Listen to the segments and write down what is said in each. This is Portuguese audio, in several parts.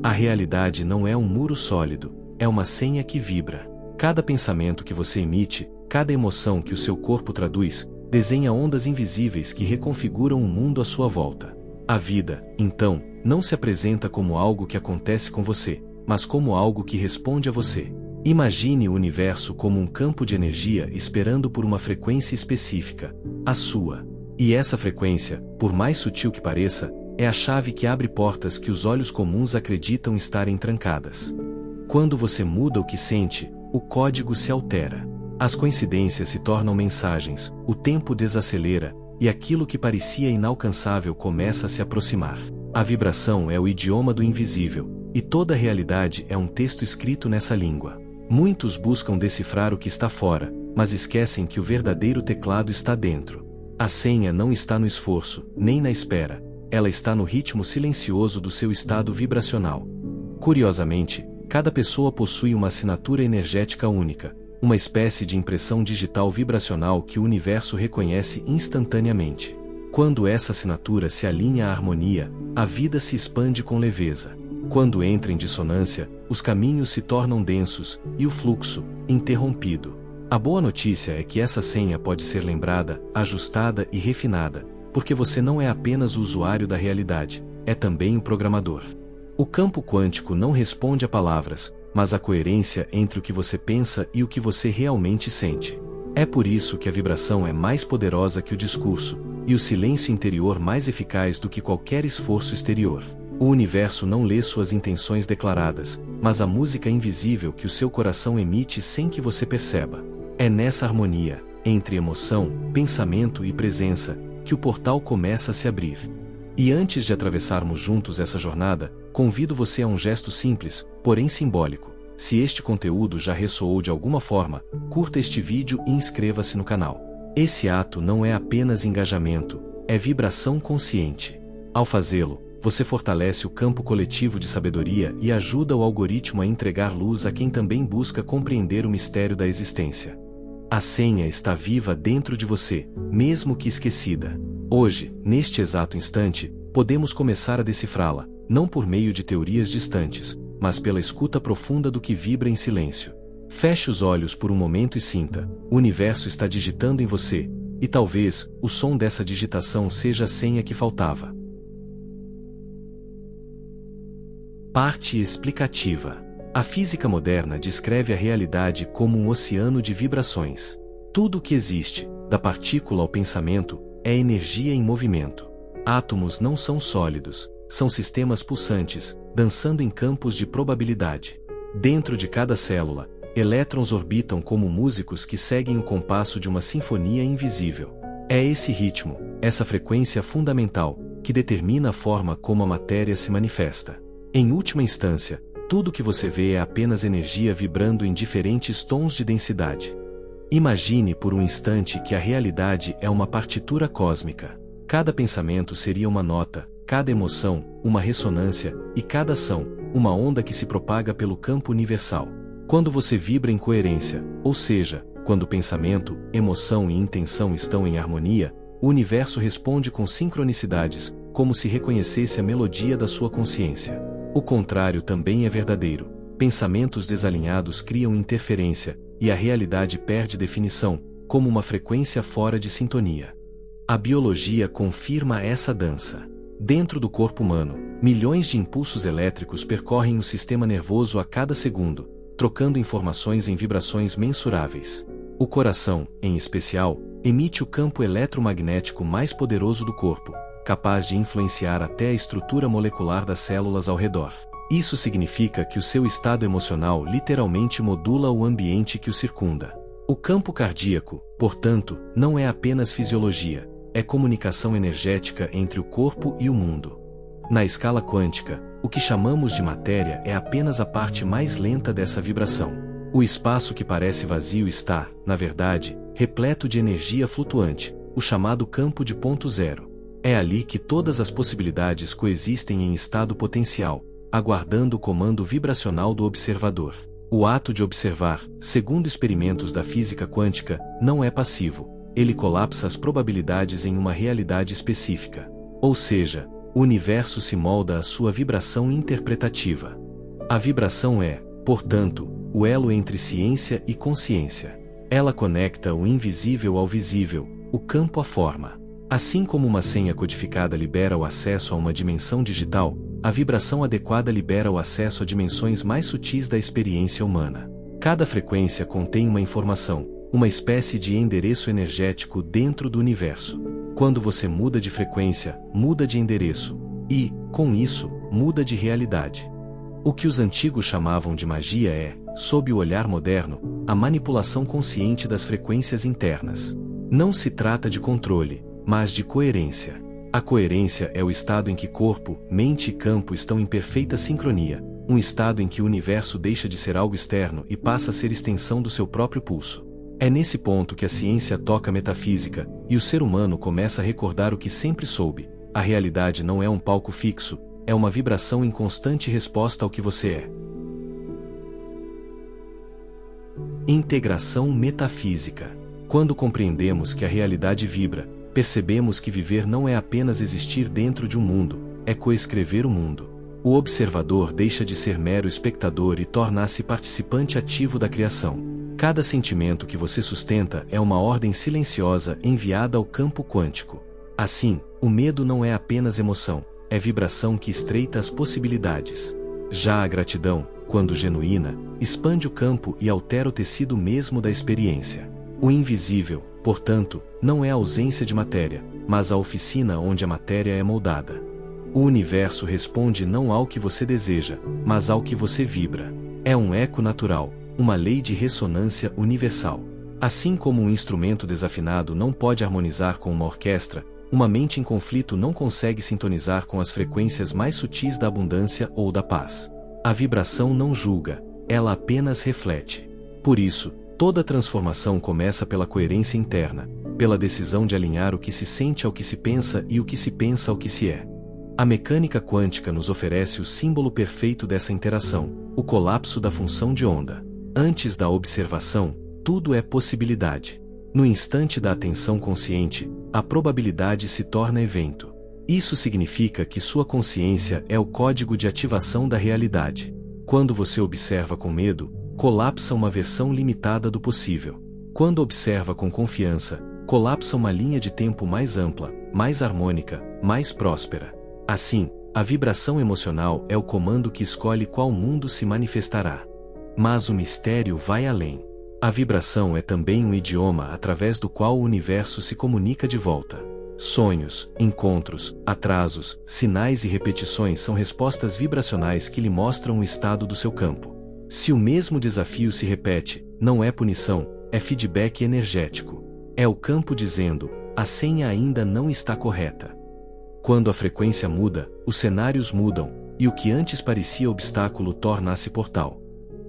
A realidade não é um muro sólido, é uma senha que vibra. Cada pensamento que você emite, cada emoção que o seu corpo traduz, desenha ondas invisíveis que reconfiguram o mundo à sua volta. A vida, então, não se apresenta como algo que acontece com você, mas como algo que responde a você. Imagine o universo como um campo de energia esperando por uma frequência específica, a sua. E essa frequência, por mais sutil que pareça, é a chave que abre portas que os olhos comuns acreditam estarem trancadas. Quando você muda o que sente, o código se altera. As coincidências se tornam mensagens, o tempo desacelera, e aquilo que parecia inalcançável começa a se aproximar. A vibração é o idioma do invisível, e toda a realidade é um texto escrito nessa língua. Muitos buscam decifrar o que está fora, mas esquecem que o verdadeiro teclado está dentro. A senha não está no esforço, nem na espera. Ela está no ritmo silencioso do seu estado vibracional. Curiosamente, cada pessoa possui uma assinatura energética única, uma espécie de impressão digital vibracional que o universo reconhece instantaneamente. Quando essa assinatura se alinha à harmonia, a vida se expande com leveza. Quando entra em dissonância, os caminhos se tornam densos, e o fluxo, interrompido. A boa notícia é que essa senha pode ser lembrada, ajustada e refinada, porque você não é apenas o usuário da realidade, é também o programador. O campo quântico não responde a palavras, mas à coerência entre o que você pensa e o que você realmente sente. É por isso que a vibração é mais poderosa que o discurso, e o silêncio interior mais eficaz do que qualquer esforço exterior. O universo não lê suas intenções declaradas, mas a música invisível que o seu coração emite sem que você perceba. É nessa harmonia, entre emoção, pensamento e presença, que o portal começa a se abrir. E antes de atravessarmos juntos essa jornada, convido você a um gesto simples, porém simbólico. Se este conteúdo já ressoou de alguma forma, curta este vídeo e inscreva-se no canal. Esse ato não é apenas engajamento, é vibração consciente. Ao fazê-lo, você fortalece o campo coletivo de sabedoria e ajuda o algoritmo a entregar luz a quem também busca compreender o mistério da existência. A senha está viva dentro de você, mesmo que esquecida. Hoje, neste exato instante, podemos começar a decifrá-la, não por meio de teorias distantes, mas pela escuta profunda do que vibra em silêncio. Feche os olhos por um momento e sinta, o universo está digitando em você, e talvez, o som dessa digitação seja a senha que faltava. Parte explicativa. A física moderna descreve a realidade como um oceano de vibrações. Tudo o que existe, da partícula ao pensamento, é energia em movimento. Átomos não são sólidos, são sistemas pulsantes, dançando em campos de probabilidade. Dentro de cada célula, elétrons orbitam como músicos que seguem o compasso de uma sinfonia invisível. É esse ritmo, essa frequência fundamental, que determina a forma como a matéria se manifesta. Em última instância, tudo que você vê é apenas energia vibrando em diferentes tons de densidade. Imagine por um instante que a realidade é uma partitura cósmica. Cada pensamento seria uma nota, cada emoção, uma ressonância, e cada ação, uma onda que se propaga pelo campo universal. Quando você vibra em coerência, ou seja, quando pensamento, emoção e intenção estão em harmonia, o universo responde com sincronicidades, como se reconhecesse a melodia da sua consciência. O contrário também é verdadeiro. Pensamentos desalinhados criam interferência, e a realidade perde definição, como uma frequência fora de sintonia. A biologia confirma essa dança. Dentro do corpo humano, milhões de impulsos elétricos percorrem o sistema nervoso a cada segundo, trocando informações em vibrações mensuráveis. O coração, em especial, emite o campo eletromagnético mais poderoso do corpo, capaz de influenciar até a estrutura molecular das células ao redor. Isso significa que o seu estado emocional literalmente modula o ambiente que o circunda. O campo cardíaco, portanto, não é apenas fisiologia, é comunicação energética entre o corpo e o mundo. Na escala quântica, o que chamamos de matéria é apenas a parte mais lenta dessa vibração. O espaço que parece vazio está, na verdade, repleto de energia flutuante, o chamado campo de ponto zero. É ali que todas as possibilidades coexistem em estado potencial, aguardando o comando vibracional do observador. O ato de observar, segundo experimentos da física quântica, não é passivo. Ele colapsa as probabilidades em uma realidade específica. Ou seja, O universo se molda à sua vibração interpretativa. A vibração é, portanto, o elo entre ciência e consciência. Ela conecta o invisível ao visível, o campo à forma. Assim como uma senha codificada libera o acesso a uma dimensão digital, a vibração adequada libera o acesso a dimensões mais sutis da experiência humana. Cada frequência contém uma informação, uma espécie de endereço energético dentro do universo. Quando você muda de frequência, muda de endereço, e, com isso, muda de realidade. O que os antigos chamavam de magia é, sob o olhar moderno, a manipulação consciente das frequências internas. Não se trata de controle, mas de coerência. A coerência é o estado em que corpo, mente e campo estão em perfeita sincronia, um estado em que o universo deixa de ser algo externo e passa a ser extensão do seu próprio pulso. É nesse ponto que a ciência toca a metafísica, e o ser humano começa a recordar o que sempre soube: a realidade não é um palco fixo, é uma vibração em constante resposta ao que você é. Integração metafísica. Quando compreendemos que a realidade vibra, percebemos que viver não é apenas existir dentro de um mundo, é coescrever o mundo. O observador deixa de ser mero espectador e torna-se participante ativo da criação. Cada sentimento que você sustenta é uma ordem silenciosa enviada ao campo quântico. Assim, o medo não é apenas emoção, é vibração que estreita as possibilidades. Já a gratidão, quando genuína, expande o campo e altera o tecido mesmo da experiência. O invisível, portanto, não é a ausência de matéria, mas a oficina onde a matéria é moldada. O universo responde não ao que você deseja, mas ao que você vibra. É um eco natural, uma lei de ressonância universal. Assim como um instrumento desafinado não pode harmonizar com uma orquestra, uma mente em conflito não consegue sintonizar com as frequências mais sutis da abundância ou da paz. A vibração não julga, ela apenas reflete. Por isso, toda transformação começa pela coerência interna, pela decisão de alinhar o que se sente ao que se pensa e o que se pensa ao que se é. A mecânica quântica nos oferece o símbolo perfeito dessa interação, o colapso da função de onda. Antes da observação, tudo é possibilidade. No instante da atenção consciente, a probabilidade se torna evento. Isso significa que sua consciência é o código de ativação da realidade. Quando você observa com medo, colapsa uma versão limitada do possível. Quando observa com confiança, colapsa uma linha de tempo mais ampla, mais harmônica, mais próspera. Assim, a vibração emocional é o comando que escolhe qual mundo se manifestará. Mas o mistério vai além. A vibração é também um idioma através do qual o universo se comunica de volta. Sonhos, encontros, atrasos, sinais e repetições são respostas vibracionais que lhe mostram o estado do seu campo. Se o mesmo desafio se repete, não é punição, é feedback energético. É o campo dizendo: a senha ainda não está correta. Quando a frequência muda, os cenários mudam, e o que antes parecia obstáculo torna-se portal.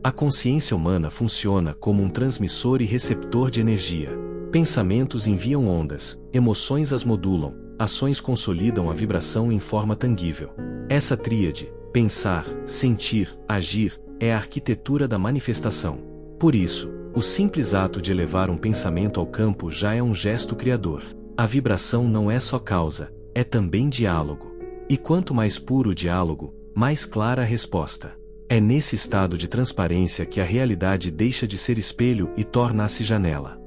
A consciência humana funciona como um transmissor e receptor de energia. Pensamentos enviam ondas, emoções as modulam, ações consolidam a vibração em forma tangível. Essa tríade, pensar, sentir, agir, é a arquitetura da manifestação. Por isso, o simples ato de elevar um pensamento ao campo já é um gesto criador. A vibração não é só causa, é também diálogo. E quanto mais puro o diálogo, mais clara a resposta. É nesse estado de transparência que a realidade deixa de ser espelho e torna-se janela.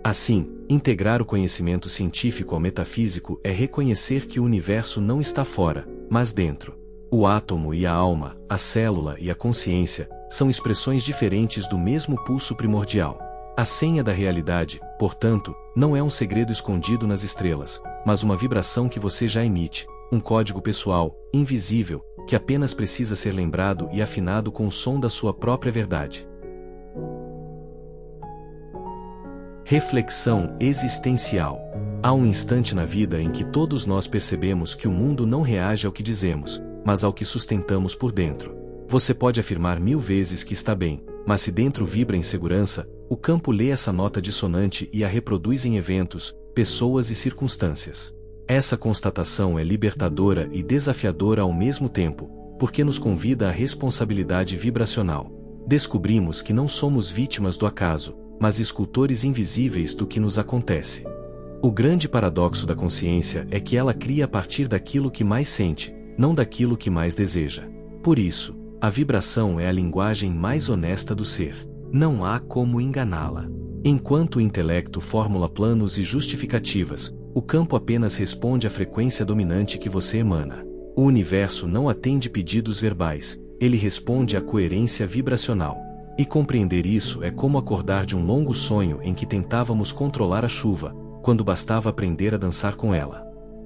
Assim, integrar o conhecimento científico ao metafísico é reconhecer que o universo não está fora, mas dentro. O átomo e a alma, a célula e a consciência, são expressões diferentes do mesmo pulso primordial. A senha da realidade, portanto, não é um segredo escondido nas estrelas, mas uma vibração que você já emite, um código pessoal, invisível, que apenas precisa ser lembrado e afinado com o som da sua própria verdade. Reflexão existencial. Há um instante na vida em que todos nós percebemos que o mundo não reage ao que dizemos, mas ao que sustentamos por dentro. Você pode afirmar 1000 vezes que está bem, mas se dentro vibra insegurança, o campo lê essa nota dissonante e a reproduz em eventos, pessoas e circunstâncias. Essa constatação é libertadora e desafiadora ao mesmo tempo, porque nos convida à responsabilidade vibracional. Descobrimos que não somos vítimas do acaso, mas escultores invisíveis do que nos acontece. O grande paradoxo da consciência é que ela cria a partir daquilo que mais sente, não daquilo que mais deseja. Por isso, a vibração é a linguagem mais honesta do ser. Não há como enganá-la. Enquanto o intelecto formula planos e justificativas, o campo apenas responde à frequência dominante que você emana. O universo não atende pedidos verbais, ele responde à coerência vibracional. E compreender isso é como acordar de um longo sonho em que tentávamos controlar a chuva, quando bastava aprender a dançar com ela.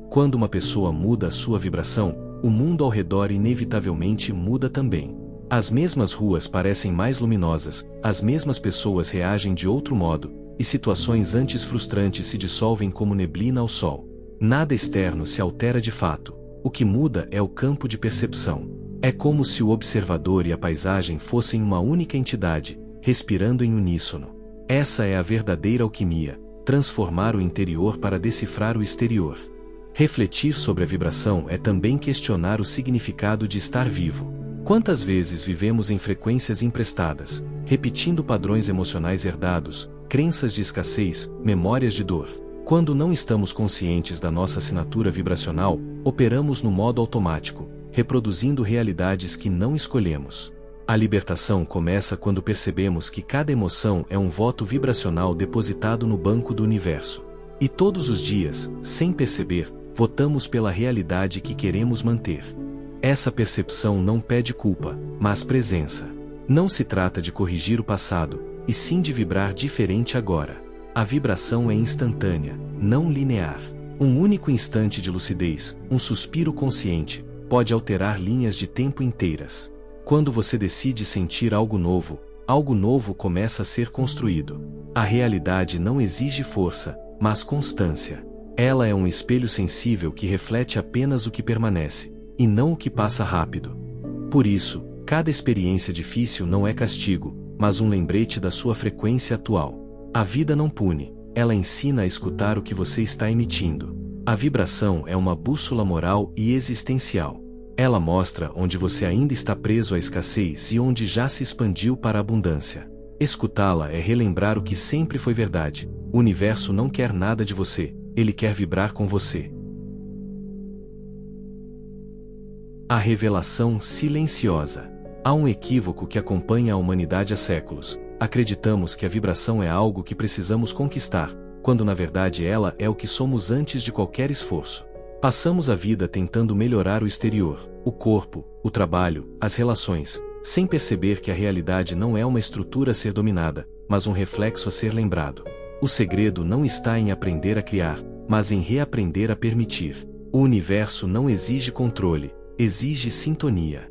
Quando uma pessoa muda a sua vibração, o mundo ao redor inevitavelmente muda também. As mesmas ruas parecem mais luminosas, as mesmas pessoas reagem de outro modo, e situações antes frustrantes se dissolvem como neblina ao sol. Nada externo se altera de fato, o que muda é o campo de percepção. É como se o observador e a paisagem fossem uma única entidade, respirando em uníssono. Essa é a verdadeira alquimia, transformar o interior para decifrar o exterior. Refletir sobre a vibração é também questionar o significado de estar vivo. Quantas vezes vivemos em frequências emprestadas, repetindo padrões emocionais herdados, crenças de escassez, memórias de dor? Quando não estamos conscientes da nossa assinatura vibracional, operamos no modo automático, reproduzindo realidades que não escolhemos. A libertação começa quando percebemos que cada emoção é um voto vibracional depositado no banco do universo. E todos os dias, sem perceber, votamos pela realidade que queremos manter. Essa percepção não pede culpa, mas presença. Não se trata de corrigir o passado, e sim de vibrar diferente agora. A vibração é instantânea, não linear. Um único instante de lucidez, um suspiro consciente, pode alterar linhas de tempo inteiras. Quando você decide sentir algo novo começa a ser construído. A realidade não exige força, mas constância. Ela é um espelho sensível que reflete apenas o que permanece, e não o que passa rápido. Por isso, cada experiência difícil não é castigo, mas um lembrete da sua frequência atual. A vida não pune, ela ensina a escutar o que você está emitindo. A vibração é uma bússola moral e existencial. Ela mostra onde você ainda está preso à escassez e onde já se expandiu para a abundância. Escutá-la é relembrar o que sempre foi verdade. O universo não quer nada de você, ele quer vibrar com você. A revelação silenciosa. Há um equívoco que acompanha a humanidade há séculos. Acreditamos que a vibração é algo que precisamos conquistar, quando na verdade ela é o que somos antes de qualquer esforço. Passamos a vida tentando melhorar o exterior, o corpo, o trabalho, as relações, sem perceber que a realidade não é uma estrutura a ser dominada, mas um reflexo a ser lembrado. O segredo não está em aprender a criar, mas em reaprender a permitir. O universo não exige controle, exige sintonia.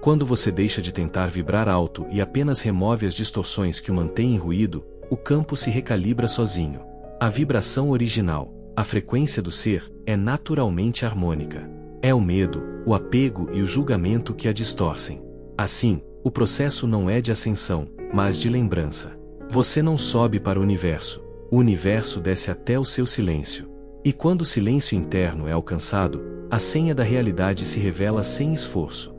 Quando você deixa de tentar vibrar alto e apenas remove as distorções que o mantêm em ruído, o campo se recalibra sozinho. A vibração original, a frequência do ser, é naturalmente harmônica. É o medo, o apego e o julgamento que a distorcem. Assim, o processo não é de ascensão, mas de lembrança. Você não sobe para o universo desce até o seu silêncio. E quando o silêncio interno é alcançado, a senha da realidade se revela sem esforço.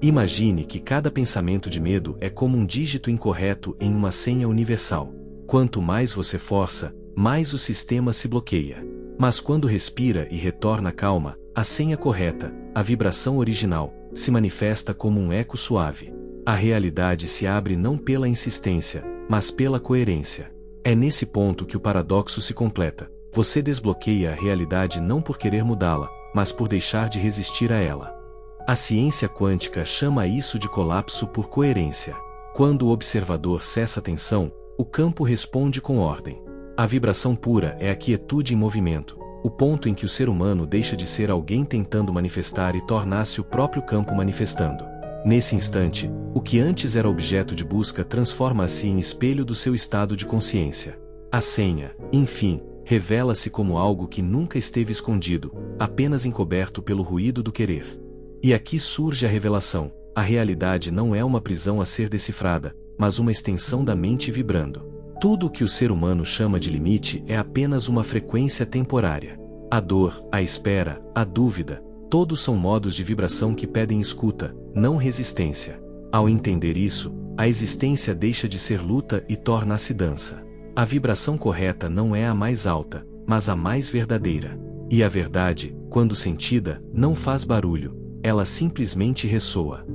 Imagine que cada pensamento de medo é como um dígito incorreto em uma senha universal. Quanto mais você força, mais o sistema se bloqueia. Mas quando respira e retorna à calma, a senha correta, a vibração original, se manifesta como um eco suave. A realidade se abre não pela insistência, mas pela coerência. É nesse ponto que o paradoxo se completa. Você desbloqueia a realidade não por querer mudá-la, mas por deixar de resistir a ela. A ciência quântica chama isso de colapso por coerência. Quando o observador cessa a tensão, o campo responde com ordem. A vibração pura é a quietude em movimento, o ponto em que o ser humano deixa de ser alguém tentando manifestar e torna-se o próprio campo manifestando. Nesse instante, o que antes era objeto de busca transforma-se em espelho do seu estado de consciência. A senha, enfim, revela-se como algo que nunca esteve escondido, apenas encoberto pelo ruído do querer. E aqui surge a revelação: a realidade não é uma prisão a ser decifrada, mas uma extensão da mente vibrando. Tudo o que o ser humano chama de limite é apenas uma frequência temporária. A dor, a espera, a dúvida, todos são modos de vibração que pedem escuta, não resistência. Ao entender isso, a existência deixa de ser luta e torna-se dança. A vibração correta não é a mais alta, mas a mais verdadeira. E a verdade, quando sentida, não faz barulho, ela simplesmente ressoa.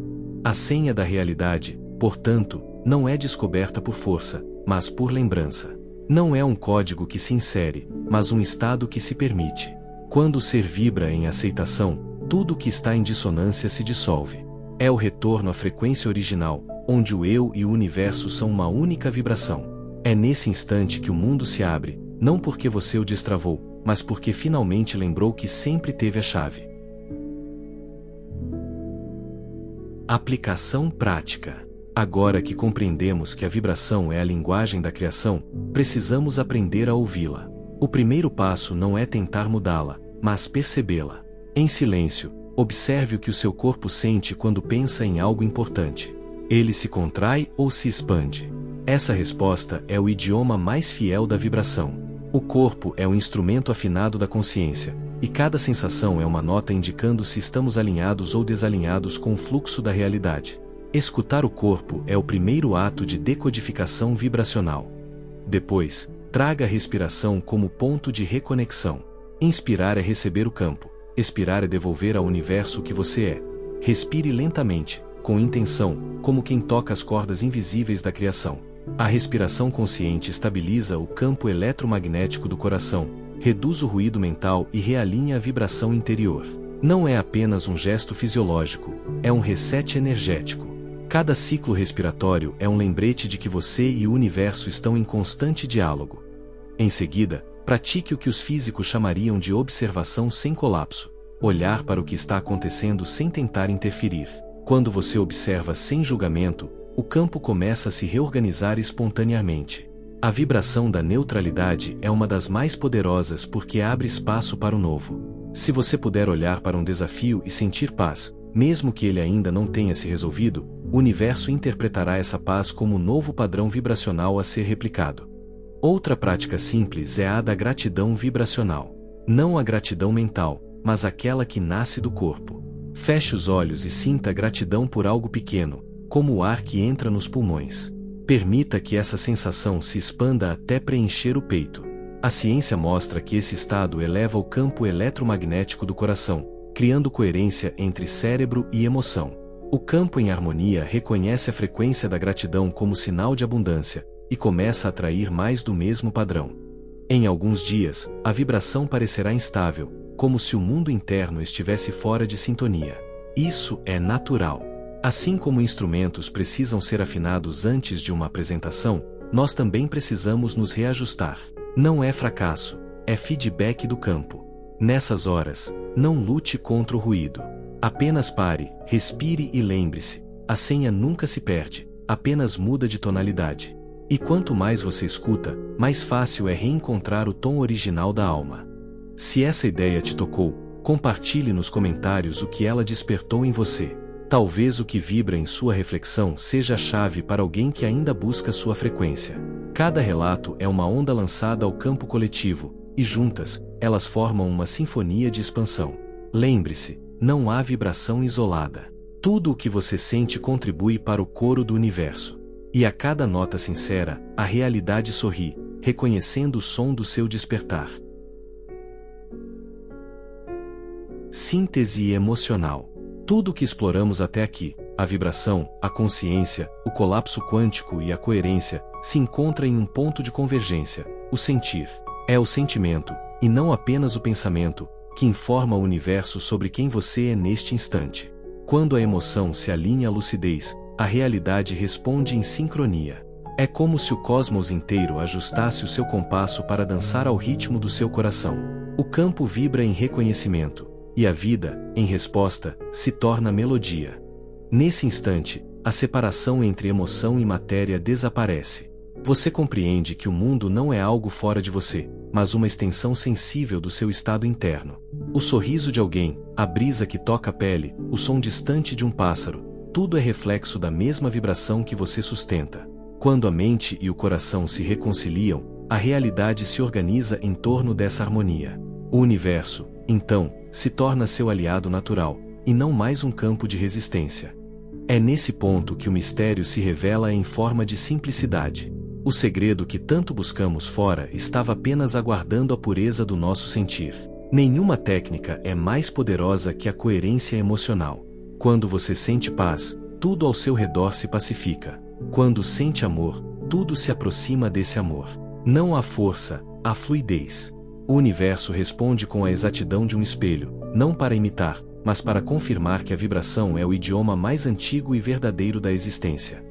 A senha da realidade, portanto, não é descoberta por força, mas por lembrança. Não é um código que se insere, mas um estado que se permite. Quando o ser vibra em aceitação, tudo que está em dissonância se dissolve. É o retorno à frequência original, onde o eu e o universo são uma única vibração. É nesse instante que o mundo se abre, não porque você o destravou, mas porque finalmente lembrou que sempre teve a chave. Aplicação prática. Agora que compreendemos que a vibração é a linguagem da criação, precisamos aprender a ouvi-la. O primeiro passo não é tentar mudá-la, mas percebê-la. Em silêncio, observe o que o seu corpo sente quando pensa em algo importante. Ele se contrai ou se expande? Essa resposta é o idioma mais fiel da vibração. O corpo é um instrumento afinado da consciência, e cada sensação é uma nota indicando se estamos alinhados ou desalinhados com o fluxo da realidade. Escutar o corpo é o primeiro ato de decodificação vibracional. Depois, traga a respiração como ponto de reconexão. Inspirar é receber o campo, expirar é devolver ao universo o que você é. Respire lentamente, com intenção, como quem toca as cordas invisíveis da criação. A respiração consciente estabiliza o campo eletromagnético do coração, reduz o ruído mental e realinha a vibração interior. Não é apenas um gesto fisiológico, é um reset energético. Cada ciclo respiratório é um lembrete de que você e o universo estão em constante diálogo. Em seguida, pratique o que os físicos chamariam de observação sem colapso. Olhar para o que está acontecendo sem tentar interferir. Quando você observa sem julgamento, o campo começa a se reorganizar espontaneamente. A vibração da neutralidade é uma das mais poderosas porque abre espaço para o novo. Se você puder olhar para um desafio e sentir paz, mesmo que ele ainda não tenha se resolvido, o universo interpretará essa paz como um novo padrão vibracional a ser replicado. Outra prática simples é a da gratidão vibracional. Não a gratidão mental, mas aquela que nasce do corpo. Feche os olhos e sinta gratidão por algo pequeno, como o ar que entra nos pulmões. Permita que essa sensação se expanda até preencher o peito. A ciência mostra que esse estado eleva o campo eletromagnético do coração, criando coerência entre cérebro e emoção. O campo em harmonia reconhece a frequência da gratidão como sinal de abundância, e começa a atrair mais do mesmo padrão. Em alguns dias, a vibração parecerá instável, como se o mundo interno estivesse fora de sintonia. Isso é natural. Assim como instrumentos precisam ser afinados antes de uma apresentação, nós também precisamos nos reajustar. Não é fracasso, é feedback do campo. Nessas horas, não lute contra o ruído. Apenas pare, respire e lembre-se, a senha nunca se perde, apenas muda de tonalidade. E quanto mais você escuta, mais fácil é reencontrar o tom original da alma. Se essa ideia te tocou, compartilhe nos comentários o que ela despertou em você. Talvez o que vibra em sua reflexão seja a chave para alguém que ainda busca sua frequência. Cada relato é uma onda lançada ao campo coletivo, e juntas, elas formam uma sinfonia de expansão. Lembre-se, não há vibração isolada. Tudo o que você sente contribui para o coro do universo. E a cada nota sincera, a realidade sorri, reconhecendo o som do seu despertar. Síntese emocional. Tudo o que exploramos até aqui, a vibração, a consciência, o colapso quântico e a coerência, se encontra em um ponto de convergência, o sentir. É o sentimento, e não apenas o pensamento, que informa o universo sobre quem você é neste instante. Quando a emoção se alinha à lucidez, a realidade responde em sincronia. É como se o cosmos inteiro ajustasse o seu compasso para dançar ao ritmo do seu coração. O campo vibra em reconhecimento, e a vida, em resposta, se torna melodia. Nesse instante, a separação entre emoção e matéria desaparece. Você compreende que o mundo não é algo fora de você, mas uma extensão sensível do seu estado interno. O sorriso de alguém, a brisa que toca a pele, o som distante de um pássaro, tudo é reflexo da mesma vibração que você sustenta. Quando a mente e o coração se reconciliam, a realidade se organiza em torno dessa harmonia. O universo, então, se torna seu aliado natural, e não mais um campo de resistência. É nesse ponto que o mistério se revela em forma de simplicidade. O segredo que tanto buscamos fora estava apenas aguardando a pureza do nosso sentir. Nenhuma técnica é mais poderosa que a coerência emocional. Quando você sente paz, tudo ao seu redor se pacifica. Quando sente amor, tudo se aproxima desse amor. Não há força, há fluidez. O universo responde com a exatidão de um espelho, não para imitar, mas para confirmar que a vibração é o idioma mais antigo e verdadeiro da existência.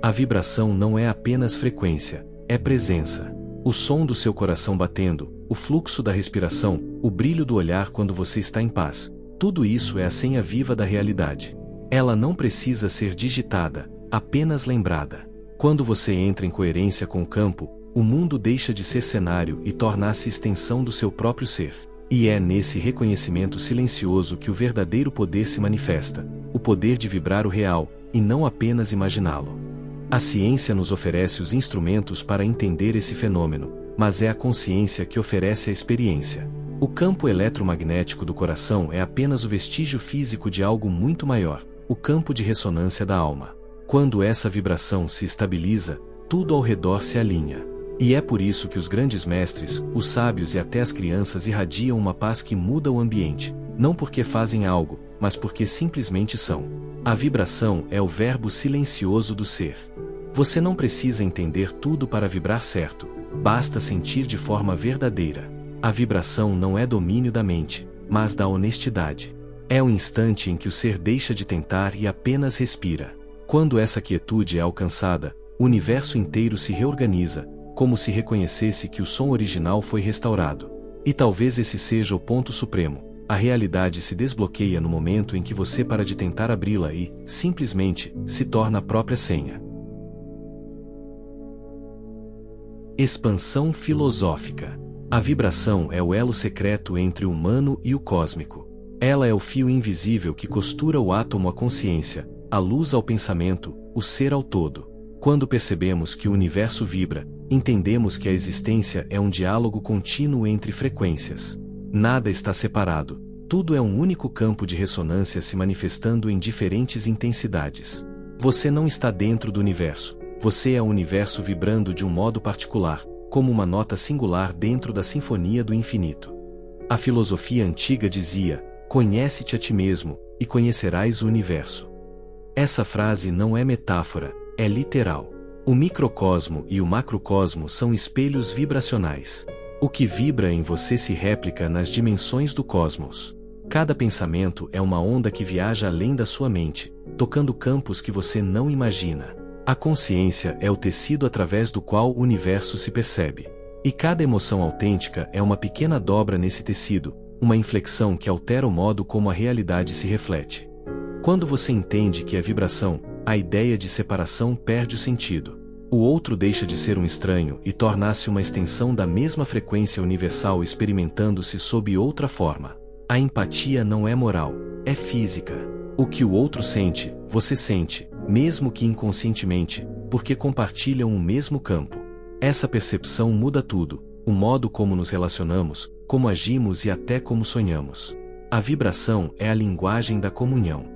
A vibração não é apenas frequência, é presença. O som do seu coração batendo, o fluxo da respiração, o brilho do olhar quando você está em paz, tudo isso é a senha viva da realidade. Ela não precisa ser digitada, apenas lembrada. Quando você entra em coerência com o campo, o mundo deixa de ser cenário e torna-se extensão do seu próprio ser. E é nesse reconhecimento silencioso que o verdadeiro poder se manifesta, o poder de vibrar o real, e não apenas imaginá-lo. A ciência nos oferece os instrumentos para entender esse fenômeno, mas é a consciência que oferece a experiência. O campo eletromagnético do coração é apenas o vestígio físico de algo muito maior, o campo de ressonância da alma. Quando essa vibração se estabiliza, tudo ao redor se alinha. E é por isso que os grandes mestres, os sábios e até as crianças irradiam uma paz que muda o ambiente, não porque fazem algo, mas porque simplesmente são. A vibração é o verbo silencioso do ser. Você não precisa entender tudo para vibrar certo, basta sentir de forma verdadeira. A vibração não é domínio da mente, mas da honestidade. É o instante em que o ser deixa de tentar e apenas respira. Quando essa quietude é alcançada, o universo inteiro se reorganiza, como se reconhecesse que o som original foi restaurado. E talvez esse seja o ponto supremo. A realidade se desbloqueia no momento em que você para de tentar abri-la e, simplesmente, se torna a própria senha. Expansão filosófica. A vibração é o elo secreto entre o humano e o cósmico. Ela é o fio invisível que costura o átomo à consciência, a luz ao pensamento, o ser ao todo. Quando percebemos que o universo vibra, entendemos que a existência é um diálogo contínuo entre frequências. Nada está separado, tudo é um único campo de ressonância se manifestando em diferentes intensidades. Você não está dentro do universo, você é o universo vibrando de um modo particular, como uma nota singular dentro da sinfonia do infinito. A filosofia antiga dizia: conhece-te a ti mesmo, e conhecerás o universo. Essa frase não é metáfora, é literal. O microcosmo e o macrocosmo são espelhos vibracionais. O que vibra em você se réplica nas dimensões do cosmos. Cada pensamento é uma onda que viaja além da sua mente, tocando campos que você não imagina. A consciência é o tecido através do qual o universo se percebe. E cada emoção autêntica é uma pequena dobra nesse tecido, uma inflexão que altera o modo como a realidade se reflete. Quando você entende que é vibração, a ideia de separação perde o sentido. O outro deixa de ser um estranho e torna-se uma extensão da mesma frequência universal experimentando-se sob outra forma. A empatia não é moral, é física. O que o outro sente, você sente, mesmo que inconscientemente, porque compartilham o mesmo campo. Essa percepção muda tudo, o modo como nos relacionamos, como agimos e até como sonhamos. A vibração é a linguagem da comunhão.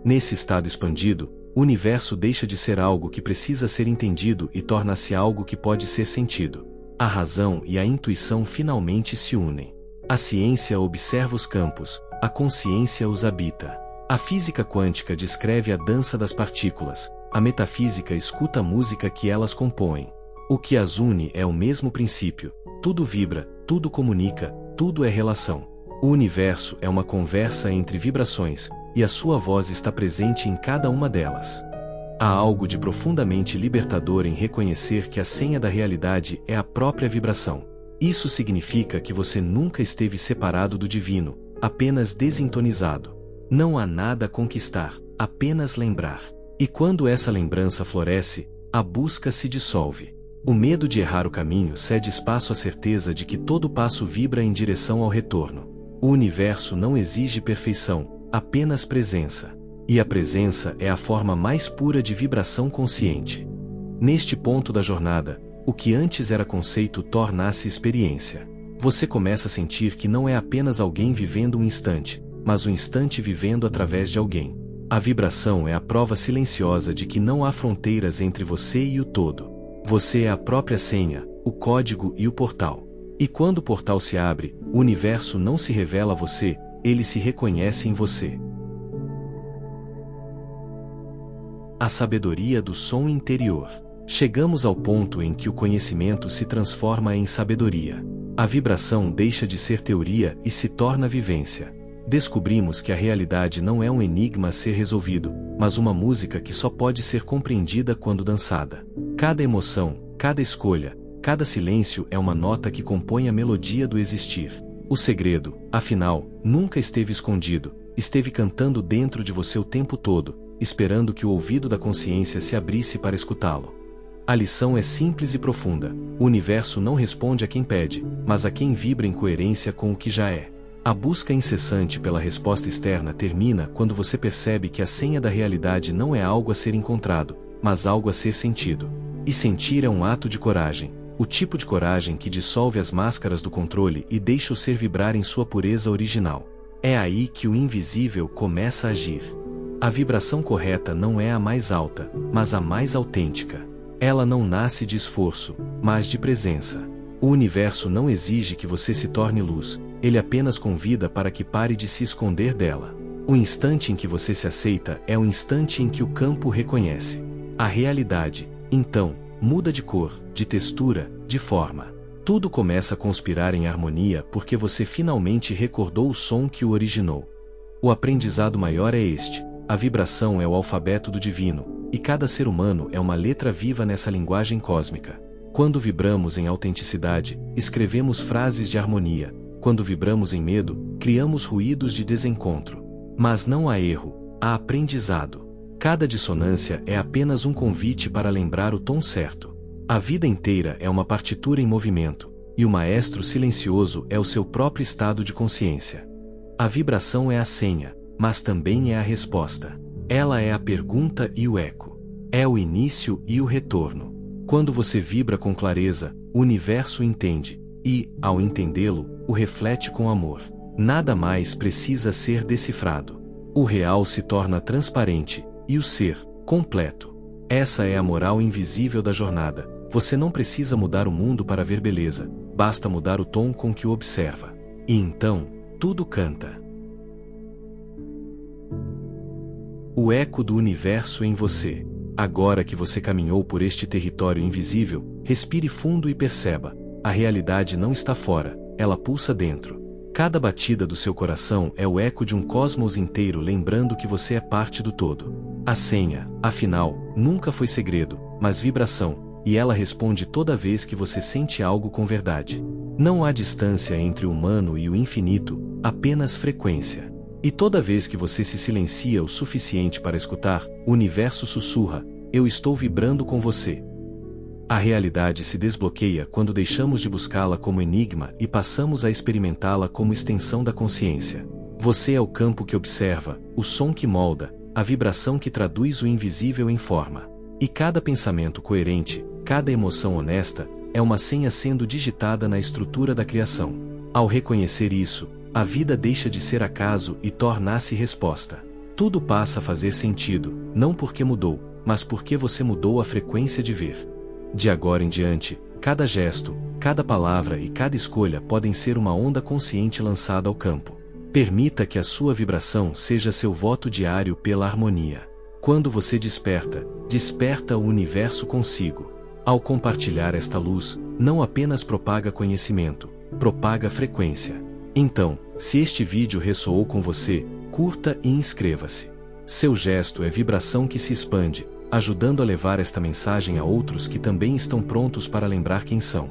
Nesse estado expandido, o universo deixa de ser algo que precisa ser entendido e torna-se algo que pode ser sentido. A razão e a intuição finalmente se unem. A ciência observa os campos, a consciência os habita. A física quântica descreve a dança das partículas, a metafísica escuta a música que elas compõem. O que as une é o mesmo princípio: tudo vibra, tudo comunica, tudo é relação. O universo é uma conversa entre vibrações, e a sua voz está presente em cada uma delas. Há algo de profundamente libertador em reconhecer que a senha da realidade é a própria vibração. Isso significa que você nunca esteve separado do divino, apenas desintonizado. Não há nada a conquistar, apenas lembrar. E quando essa lembrança floresce, a busca se dissolve. O medo de errar o caminho cede espaço à certeza de que todo passo vibra em direção ao retorno. O universo não exige perfeição, apenas presença. E a presença é a forma mais pura de vibração consciente. Neste ponto da jornada, o que antes era conceito torna-se experiência. Você começa a sentir que não é apenas alguém vivendo um instante, mas o instante vivendo através de alguém. A vibração é a prova silenciosa de que não há fronteiras entre você e o todo. Você é a própria senha, o código e o portal. E quando o portal se abre, o universo não se revela a você, ele se reconhece em você. A sabedoria do som interior. Chegamos ao ponto em que o conhecimento se transforma em sabedoria. A vibração deixa de ser teoria e se torna vivência. Descobrimos que a realidade não é um enigma a ser resolvido, mas uma música que só pode ser compreendida quando dançada. Cada emoção, cada escolha, cada silêncio é uma nota que compõe a melodia do existir. O segredo, afinal, nunca esteve escondido, esteve cantando dentro de você o tempo todo, esperando que o ouvido da consciência se abrisse para escutá-lo. A lição é simples e profunda. O universo não responde a quem pede, mas a quem vibra em coerência com o que já é. A busca incessante pela resposta externa termina quando você percebe que a senha da realidade não é algo a ser encontrado, mas algo a ser sentido. E sentir é um ato de coragem, o tipo de coragem que dissolve as máscaras do controle e deixa o ser vibrar em sua pureza original. É aí que o invisível começa a agir. A vibração correta não é a mais alta, mas a mais autêntica. Ela não nasce de esforço, mas de presença. O universo não exige que você se torne luz, ele apenas convida para que pare de se esconder dela. O instante em que você se aceita é o instante em que o campo reconhece. A realidade, então, muda de cor, de textura, de forma. Tudo começa a conspirar em harmonia porque você finalmente recordou o som que o originou. O aprendizado maior é este: a vibração é o alfabeto do divino, e cada ser humano é uma letra viva nessa linguagem cósmica. Quando vibramos em autenticidade, escrevemos frases de harmonia. Quando vibramos em medo, criamos ruídos de desencontro. Mas não há erro, há aprendizado. Cada dissonância é apenas um convite para lembrar o tom certo. A vida inteira é uma partitura em movimento, e o maestro silencioso é o seu próprio estado de consciência. A vibração é a senha, mas também é a resposta. Ela é a pergunta e o eco. É o início e o retorno. Quando você vibra com clareza, o universo entende, e, ao entendê-lo, o reflete com amor. Nada mais precisa ser decifrado. O real se torna transparente, e o ser, completo. Essa é a moral invisível da jornada. Você não precisa mudar o mundo para ver beleza, basta mudar o tom com que o observa. E então, tudo canta. O eco do universo em você. Agora que você caminhou por este território invisível, respire fundo e perceba: a realidade não está fora, ela pulsa dentro. Cada batida do seu coração é o eco de um cosmos inteiro lembrando que você é parte do todo. A senha, afinal, nunca foi segredo, mas vibração, e ela responde toda vez que você sente algo com verdade. Não há distância entre o humano e o infinito, apenas frequência. E toda vez que você se silencia o suficiente para escutar, o universo sussurra: eu estou vibrando com você. A realidade se desbloqueia quando deixamos de buscá-la como enigma e passamos a experimentá-la como extensão da consciência. Você é o campo que observa, o som que molda, a vibração que traduz o invisível em forma. E cada pensamento coerente, cada emoção honesta, é uma senha sendo digitada na estrutura da criação. Ao reconhecer isso, a vida deixa de ser acaso e torna-se resposta. Tudo passa a fazer sentido, não porque mudou, mas porque você mudou a frequência de ver. De agora em diante, cada gesto, cada palavra e cada escolha podem ser uma onda consciente lançada ao campo. Permita que a sua vibração seja seu voto diário pela harmonia. Quando você desperta, desperta o universo consigo. Ao compartilhar esta luz, não apenas propaga conhecimento, propaga frequência. Então, se este vídeo ressoou com você, curta e inscreva-se. Seu gesto é vibração que se expande, ajudando a levar esta mensagem a outros que também estão prontos para lembrar quem são.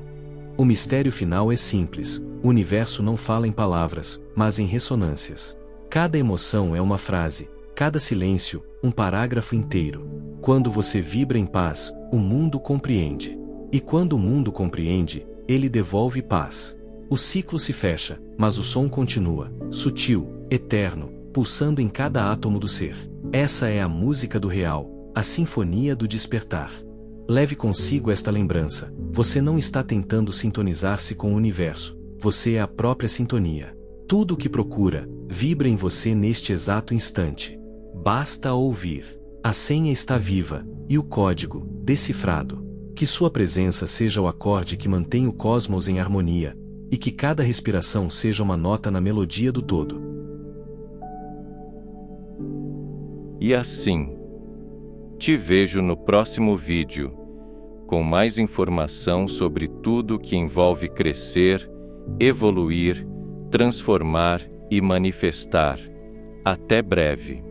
O mistério final é simples: o universo não fala em palavras, mas em ressonâncias. Cada emoção é uma frase, cada silêncio, um parágrafo inteiro. Quando você vibra em paz, o mundo compreende. E quando o mundo compreende, ele devolve paz. O ciclo se fecha, mas o som continua, sutil, eterno, pulsando em cada átomo do ser. Essa é a música do real, a sinfonia do despertar. Leve consigo esta lembrança: você não está tentando sintonizar-se com o universo, você é a própria sintonia. Tudo o que procura, vibra em você neste exato instante. Basta ouvir. A senha está viva, e o código, decifrado. Que sua presença seja o acorde que mantém o cosmos em harmonia, e que cada respiração seja uma nota na melodia do todo. E assim, te vejo no próximo vídeo, com mais informação sobre tudo que envolve crescer, evoluir, transformar e manifestar. Até breve.